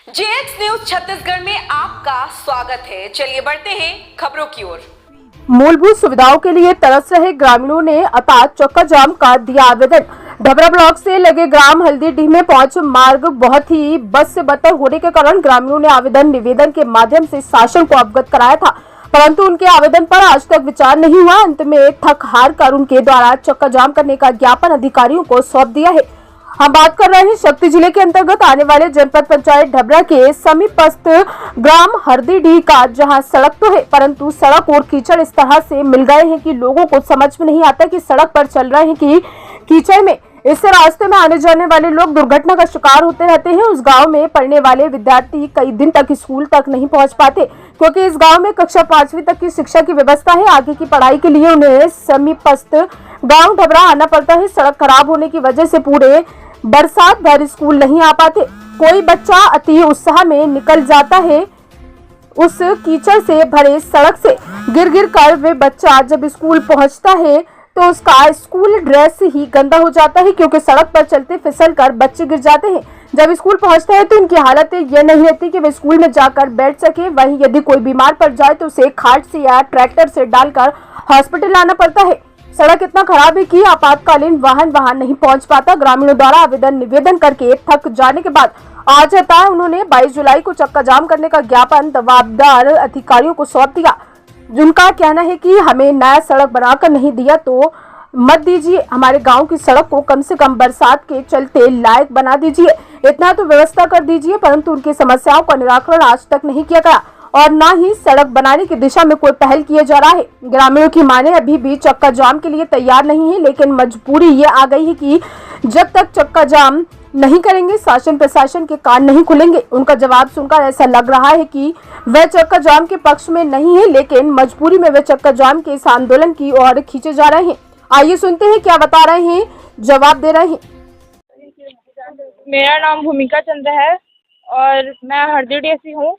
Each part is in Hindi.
जेएक्स न्यूज छत्तीसगढ़ में आपका स्वागत है। चलिए बढ़ते हैं खबरों की ओर। मूलभूत सुविधाओं के लिए तरस रहे ग्रामीणों ने अर्थात चक्का जाम का दिया आवेदन। ढबरा ब्लॉक से लगे ग्राम हल्दीडीह में पहुंच मार्ग बहुत ही बद से बदतर होने के कारण ग्रामीणों ने आवेदन निवेदन के माध्यम से शासन को अवगत कराया था, परंतु उनके आवेदन पर आज तक विचार नहीं हुआ। अंत में थक हार कर उनके द्वारा चक्का जाम करने का ज्ञापन अधिकारियों को सौंप दिया है। हम बात कर रहे हैं शक्ति जिले के अंतर्गत आने वाले जनपद पंचायत ढबरा के समीपस्थ ग्राम हरदीडीह का, जहां सड़क तो है परंतु सड़क और कीचड़ इस तरह से मिल गए हैं कि लोगों को समझ में नहीं आता कि सड़क पर चल रहे हैं कि कीचड़ में। इससे रास्ते में आने जाने वाले लोग दुर्घटना का शिकार होते रहते हैं। उस गांव में पढ़ने वाले विद्यार्थी कई दिन तक स्कूल तक नहीं पहुंच पाते, क्योंकि इस गांव में कक्षा 5वीं तक की शिक्षा की व्यवस्था है। आगे की पढ़ाई के लिए उन्हें समीपस्थ गांव ढबरा आना पड़ता है। सड़क खराब होने की वजह से पूरे बरसात भर स्कूल नहीं आ पाते। कोई बच्चा अति उत्साह में निकल जाता है। उस कीचड़ से भरे सड़क से गिर गिर कर वे बच्चा जब स्कूल पहुंचता है तो उसका स्कूल ड्रेस ही गंदा हो जाता है, क्योंकि सड़क पर चलते फिसल कर बच्चे गिर जाते हैं। जब स्कूल पहुंचता है तो उनकी हालत यह नहीं रहती कि वे स्कूल में जाकर बैठ सके। वहीं यदि कोई बीमार पड़ जाए तो उसे खाट से या ट्रैक्टर से डालकर हॉस्पिटल लाना पड़ता है। सड़क इतना खराब है कि आपातकालीन वाहन वहां नहीं पहुंच पाता। ग्रामीणों द्वारा आवेदन निवेदन करके थक जाने के बाद आज उन्होंने 22 जुलाई को चक्का जाम करने का ज्ञापन जवाबदार अधिकारियों को सौंप दिया। जिनका कहना है कि हमें नया सड़क बनाकर नहीं दिया तो मत दीजिए, हमारे गांव की सड़क को कम से कम बरसात के चलते लायक बना दीजिए, इतना तो व्यवस्था कर दीजिए। परंतु उनकी समस्याओं का निराकरण आज तक नहीं किया गया और न ही सड़क बनाने की दिशा में कोई पहल किया जा रहा है। ग्रामीणों की माने अभी भी चक्का जाम के लिए तैयार नहीं है, लेकिन मजबूरी ये आ गई है कि जब तक चक्का जाम नहीं करेंगे शासन प्रशासन के कान नहीं खुलेंगे। उनका जवाब सुनकर ऐसा लग रहा है कि वह चक्का जाम के पक्ष में नहीं है, लेकिन मजबूरी में वे चक्का जाम के इस आंदोलन की ओर खींचे जा रहे हैं। आइए सुनते हैं क्या बता रहे हैं, जवाब दे रहे हैं। मेरा नाम भूमिका चंद्र है और मैं हरदीडीह से हूँ।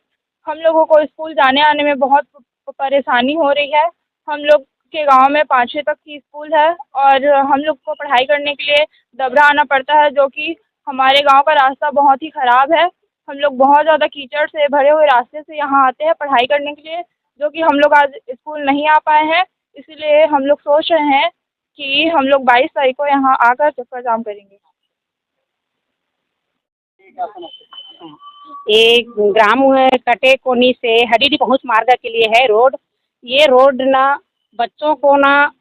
हम लोगों को स्कूल जाने आने में बहुत परेशानी हो रही है। हम लोग के गांव में 5वीं तक की स्कूल है और हम लोग को पढ़ाई करने के लिए डबरा आना पड़ता है, जो कि हमारे गांव का रास्ता बहुत ही ख़राब है। हम लोग बहुत ज़्यादा कीचड़ से भरे हुए रास्ते से यहाँ आते हैं पढ़ाई करने के लिए, जो कि हम लोग आज स्कूल नहीं आ पाए हैं। इसीलिए हम लोग सोच रहे हैं कि हम लोग 22 तारीख को यहाँ आकर चक्का जाम करेंगे। एक ग्राम कटे कोनी से हरदीडीह पहुंच मार्ग के लिए है रोड। ये रोड ना बच्चों को ना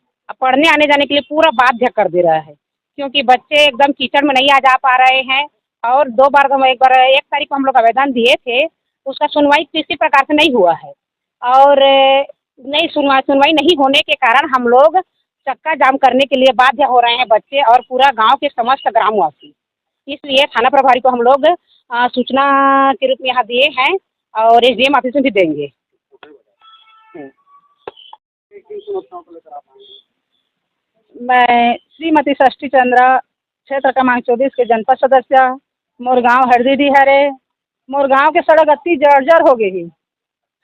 पढ़ने आने जाने के लिए पूरा बाध्य कर दे रहा है, क्योंकि बच्चे एकदम कीचड़ में नहीं आ जा पा रहे हैं। और एक बार 1 तारीख को हम लोग आवेदन दिए थे, उसका सुनवाई किसी प्रकार से नहीं हुआ है और नहीं सुनवाई नहीं होने के कारण हम लोग चक्का जाम करने के लिए बाध्य हो रहे हैं बच्चे और पूरा गांव के समस्त ग्रामवासी। इसलिए थाना प्रभारी को हम लोग सूचना के रूप में यहाँ दिए हैं और एसडीएम ऑफिस में भी देंगे। मैं श्रीमती षष्ठी चंद्रा, क्षेत्र क्रमांक 24 के जनपद सदस्य। मोर गाँव हरदीडीह है। मोर गाँव के सड़क अति जर्जर हो गई है।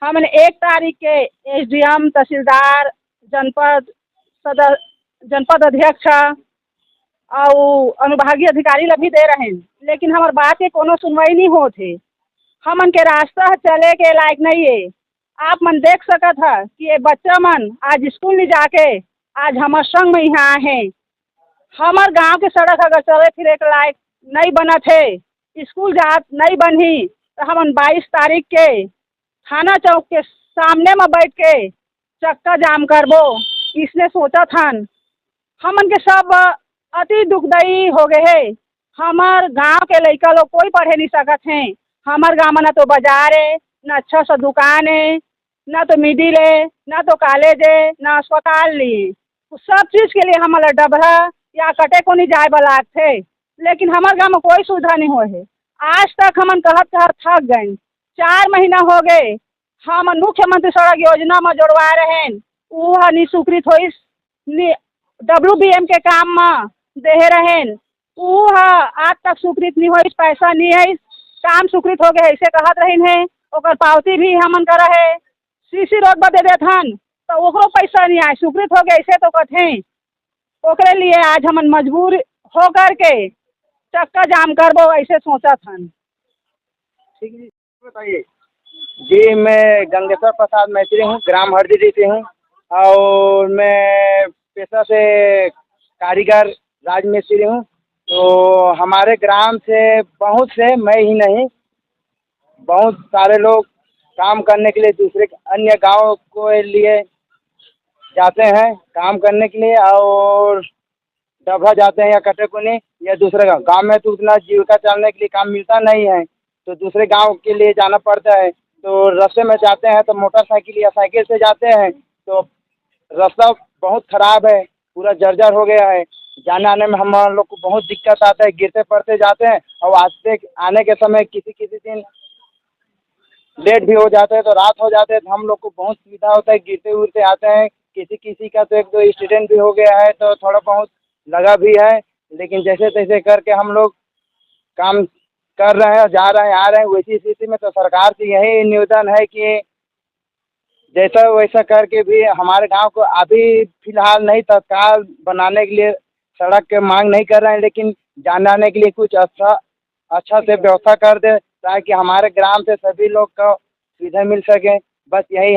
हमने 1 तारीख के एसडीएम, तहसीलदार, जनपद अध्यक्ष और अनुभागीय अधिकारी ला भी दे रहे हैं, लेकिन हमार बात के कोनो सुनवाई नहीं होते। हमन के रास्ता चले के लायक नहीं है। आप मन देख सकत है कि ये बच्चा मन आज स्कूल नहीं जाके आज हमारे संग में यहाँ हैं। हमार गांव के सड़क अगर चले फिरे के लायक नहीं बनत है, स्कूल जात नहीं बनी, तो हमन 22 तारीख के थाना चौक के सामने में बैठ के चक्का जाम करबो इसने सोचा था। हमन के सब अति दुखदायी हो गए है। हमार गांव के लड़का लोग कोई पढ़े नहीं सकत हैं। हमार गांव में ना तो बाजार है, ना अच्छा सा दुकान है, ना तो मिडिल है, ना तो कॉलेज है, ना अस्पताल नहीं। सब चीज़ के लिए हमारा डबरा या कटे को नहीं जाए वाला थे, लेकिन हमारे गांव में कोई सुविधा नहीं हुए है। आज तक हमन कहत थक गए। 4 महीना हो गए हम मुख्यमंत्री सड़क योजना में जोड़वा रहे हैं, वह निस्वीकृत हो। WBM के काम में दे रहे हैं, वह आज तक स्वीकृत नहीं हो। पैसा नहीं है, काम स्वीकृत हो गए ऐसे कहत रही है। ओकर पावती भी हमन करा है। CC रोड पर दे देथन तो ओकरो पैसा नहीं आए, स्वीकृत हो गए ऐसे तो कहते। ओकरे लिए आज हमन मजबूर हो कर के चक्का जाम करबो ऐसे सोचा था। बताइए जी। मैं गंगेश्वर प्रसाद मैत्री हूँ, ग्राम हरदीडी से हूँ और मैं पेशा से कारीगर राजमिस्त्री हूँ। तो हमारे ग्राम से बहुत से, मैं ही नहीं, बहुत सारे लोग काम करने के लिए दूसरे अन्य गांव के लिए जाते हैं काम करने के लिए, और डभा जाते हैं या कटेकुनी या दूसरे गांव में तो उतना जीविका चलाने के लिए काम मिलता नहीं है, तो दूसरे गांव के लिए जाना पड़ता है। तो रास्ते में जाते हैं तो मोटरसाइकिल या साइकिल से जाते हैं, तो रास्ता बहुत ख़राब है, पूरा जर्जर हो गया है। जाने आने में हम लोग को बहुत दिक्कत आता है, गिरते पड़ते जाते हैं, और आने के समय किसी दिन लेट भी हो जाता है तो रात हो जाते है, तो हम लोग को बहुत सुविधा होता है, गिरते उड़ते आते हैं। किसी का तो 1-2 एक्सीडेंट भी हो गया है, तो थोड़ा बहुत लगा भी है, लेकिन जैसे तैसे करके हम लोग काम कर रहे हैं, जा रहे हैं, आ रहे हैं। वैसी स्थिति में तो सरकार से यही निवेदन है कि जैसा वैसा करके भी हमारे गांव को अभी फ़िलहाल नहीं, तत्काल बनाने के लिए सड़क के मांग नहीं कर रहे हैं, लेकिन जाने आने के लिए कुछ अच्छा से व्यवस्था कर दे, ताकि हमारे ग्राम से सभी लोग को सुविधा मिल सके। बस यही